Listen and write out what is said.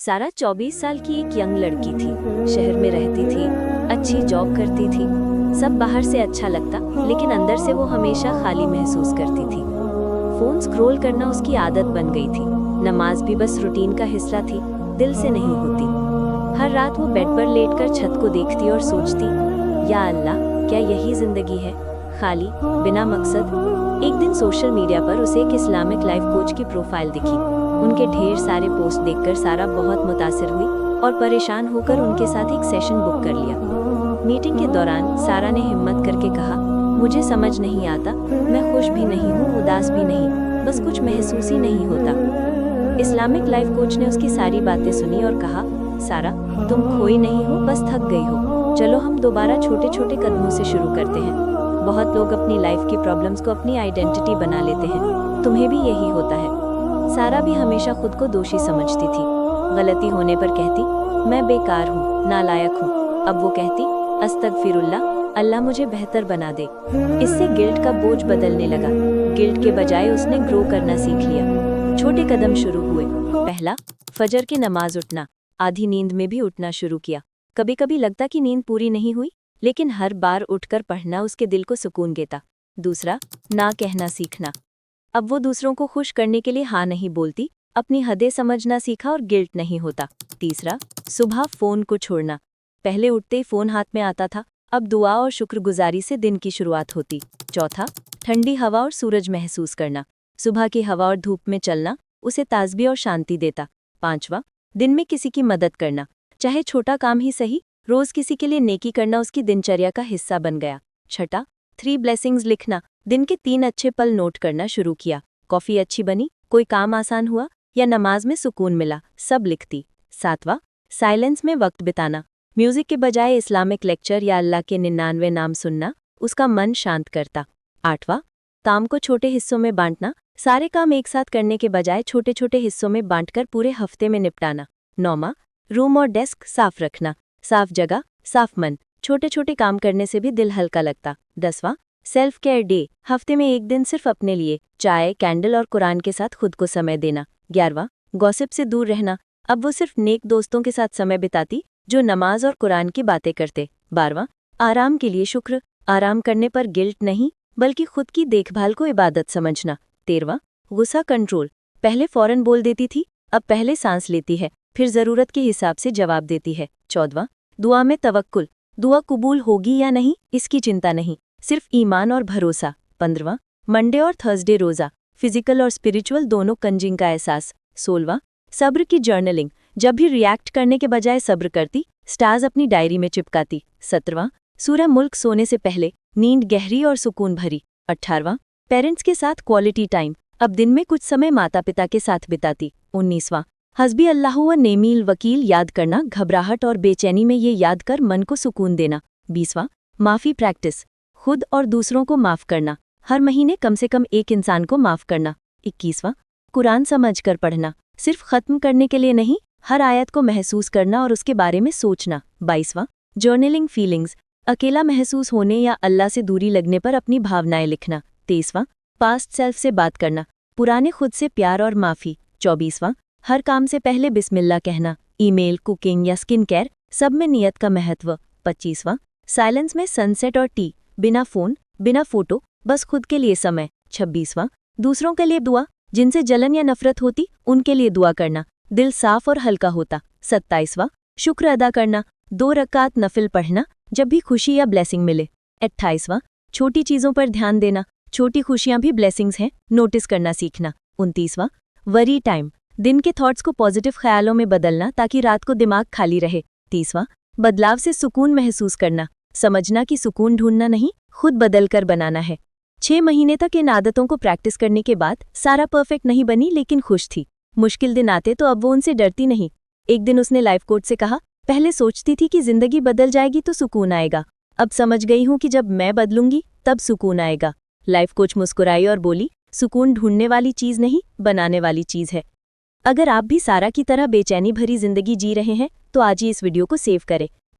सारा 24 साल की एक यंग लड़की थी। शहर में रहती थी, अच्छी जॉब करती थी, सब बाहर से अच्छा लगता, लेकिन अंदर से वो हमेशा खाली महसूस करती थी। फोन स्क्रॉल करना उसकी आदत बन गई थी। नमाज भी बस रूटीन का हिस्सा थी, दिल से नहीं होती। हर रात वो बेड पर लेटकर छत को देखती और सोचती, या अल्लाह, क्या यही जिंदगी है, खाली, बिना मकसद। एक दिन सोशल मीडिया पर उसे एक इस्लामिक लाइफ कोच की प्रोफाइल दिखी। उनके ढेर सारे पोस्ट देखकर सारा बहुत मुतासिर हुई और परेशान होकर उनके साथ एक सेशन बुक कर लिया। मीटिंग के दौरान सारा ने हिम्मत करके कहा, मुझे समझ नहीं आता, मैं खुश भी नहीं हूँ, उदास भी नहीं, बस कुछ महसूस ही नहीं होता। इस्लामिक लाइफ कोच ने उसकी सारी बातें सुनी और कहा, सारा, तुम खोई नहीं हो, बस थक गई हो। चलो हम दोबारा छोटे छोटे कदमों से शुरू करते हैं। बहुत लोग अपनी लाइफ की प्रॉब्लम्स को अपनी आइडेंटिटी बना लेते हैं, तुम्हें भी यही होता है। सारा भी हमेशा खुद को दोषी समझती थी। गलती होने पर कहती, मैं बेकार हूँ, नालायक हूँ। अब वो कहती, अस्तगफिरुल्लाह, अल्लाह मुझे बेहतर बना दे। इससे गिल्ट का बोझ बदलने लगा। गिल्ट के बजाय उसने ग्रो करना सीख लिया। छोटे कदम शुरू हुए। पहला, फजर की नमाज उठना। आधी नींद में भी उठना शुरू किया। कभी कभी लगता कि नींद पूरी नहीं हुई, लेकिन हर बार उठकर पढ़ना उसके दिल को सुकून देता। दूसरा, ना कहना सीखना। अब वो दूसरों को खुश करने के लिए हाँ नहीं बोलती, अपनी हदें समझना सीखा और गिल्ट नहीं होता। तीसरा, सुबह फोन को छोड़ना। पहले उठते ही फोन हाथ में आता था, अब दुआ और शुक्रगुजारी से दिन की शुरुआत होती। चौथा, ठंडी हवा और सूरज महसूस करना। सुबह की हवा और धूप में चलना उसे ताजगी और शांति देता। पांचवा, दिन में किसी की मदद करना, चाहे छोटा काम ही सही, रोज किसी के लिए नेकी करना उसकी दिनचर्या का हिस्सा बन गया। छठा, 3 ब्लेसिंग्स लिखना। दिन के 3 अच्छे पल नोट करना शुरू किया। कॉफी अच्छी बनी, कोई काम आसान हुआ, या नमाज में सुकून मिला, सब लिखती। सातवां, साइलेंस में वक्त बिताना। म्यूजिक के बजाय इस्लामिक लेक्चर या अल्लाह के 99 नाम सुनना उसका मन शांत करता। आठवां, काम को छोटे हिस्सों में बांटना। सारे काम एक साथ करने के बजाय छोटे छोटे हिस्सों में बांटकर पूरे हफ्ते में निपटाना। नौवां, रूम और डेस्क साफ रखना। साफ जगह, साफ मन, छोटे छोटे काम करने से भी दिल हल्का लगता। 10वां, सेल्फ केयर डे। हफ्ते में एक दिन सिर्फ अपने लिए, चाय, कैंडल और कुरान के साथ खुद को समय देना। 11वां, गॉसिप से दूर रहना। अब वो सिर्फ नेक दोस्तों के साथ समय बिताती जो नमाज और कुरान की बातें करते। 12वां, आराम के लिए शुक्र। आराम करने पर गिल्ट नहीं, बल्कि खुद की देखभाल को इबादत समझना। 13वां, गुस्सा कंट्रोल। पहले फौरन बोल देती थी, अब पहले सांस लेती है, फिर जरूरत के हिसाब से जवाब देती है। 14वां, दुआ में तवक्कुल। दुआ कबूल होगी या नहीं इसकी चिंता नहीं, सिर्फ ईमान और भरोसा। 15वां, मंडे और थर्सडे रोज़ा। फिजिकल और स्पिरिचुअल दोनों कंजिंग का एहसास। 16वां, सब्र की जर्नलिंग। जब भी रिएक्ट करने के बजाय सब्र करती, स्टार्स अपनी डायरी में चिपकाती। 17वां, सूरह मुल्क सोने से पहले, नींद गहरी और सुकून भरी। 18वां, पेरेंट्स के साथ क्वालिटी टाइम। अब दिन में कुछ समय माता पिता के साथ बिताती। 19वां, हस्बी अल्लाह व नेमील वकील याद करना। घबराहट और बेचैनी में ये याद कर मन को सुकून देना। 20वां, माफ़ी प्रैक्टिस। खुद और दूसरों को माफ़ करना। हर महीने कम से कम एक इंसान को माफ़ करना। 21वां, कुरान समझकर पढ़ना। सिर्फ ख़त्म करने के लिए नहीं, हर आयत को महसूस करना और उसके बारे में सोचना। 22वां, जर्नलिंग फीलिंग्स। अकेला महसूस होने या अल्लाह से दूरी लगने पर अपनी भावनाएं लिखना। 23वां, पास्ट सेल्फ से बात करना। पुराने खुद से प्यार और माफ़ी। 24वां, हर काम से पहले बिस्मिल्लाह कहना। ईमेल, कुकिंग या स्किन केयर, सब में नियत का महत्व। 25वां, साइलेंस में सनसेट और टी। बिना फ़ोन, बिना फोटो, बस खुद के लिए समय। 26वां, दूसरों के लिए दुआ। जिनसे जलन या नफरत होती, उनके लिए दुआ करना, दिल साफ और हल्का होता। 27वां, शुक्र अदा करना। 2 रकात नफिल पढ़ना जब भी खुशी या ब्लेसिंग मिले। 28वां, छोटी चीज़ों पर ध्यान देना। छोटी खुशियां भी ब्लेसिंग्स हैं, नोटिस करना सीखना। 29वां, वरी टाइम। दिन के थॉट्स को पॉजिटिव ख्यालों में बदलना ताकि रात को दिमाग खाली रहे। 30वां, बदलाव से सुकून महसूस करना। समझना कि सुकून ढूंढना नहीं, खुद बदल कर बनाना है। 6 महीने तक इन आदतों को प्रैक्टिस करने के बाद सारा परफेक्ट नहीं बनी, लेकिन खुश थी। मुश्किल दिन आते तो अब वो उनसे डरती नहीं। एक दिन उसने लाइफ कोच से कहा, पहले सोचती थी कि जिंदगी बदल जाएगी तो सुकून आएगा, अब समझ गई हूं कि जब मैं बदलूंगी तब सुकून आएगा। लाइफ कोच मुस्कुराई और बोली, सुकून ढूंढने वाली चीज नहीं, बनाने वाली चीज है। अगर आप भी सारा की तरह बेचैनी भरी जिंदगी जी रहे हैं तो आज ही इस वीडियो को सेव करें,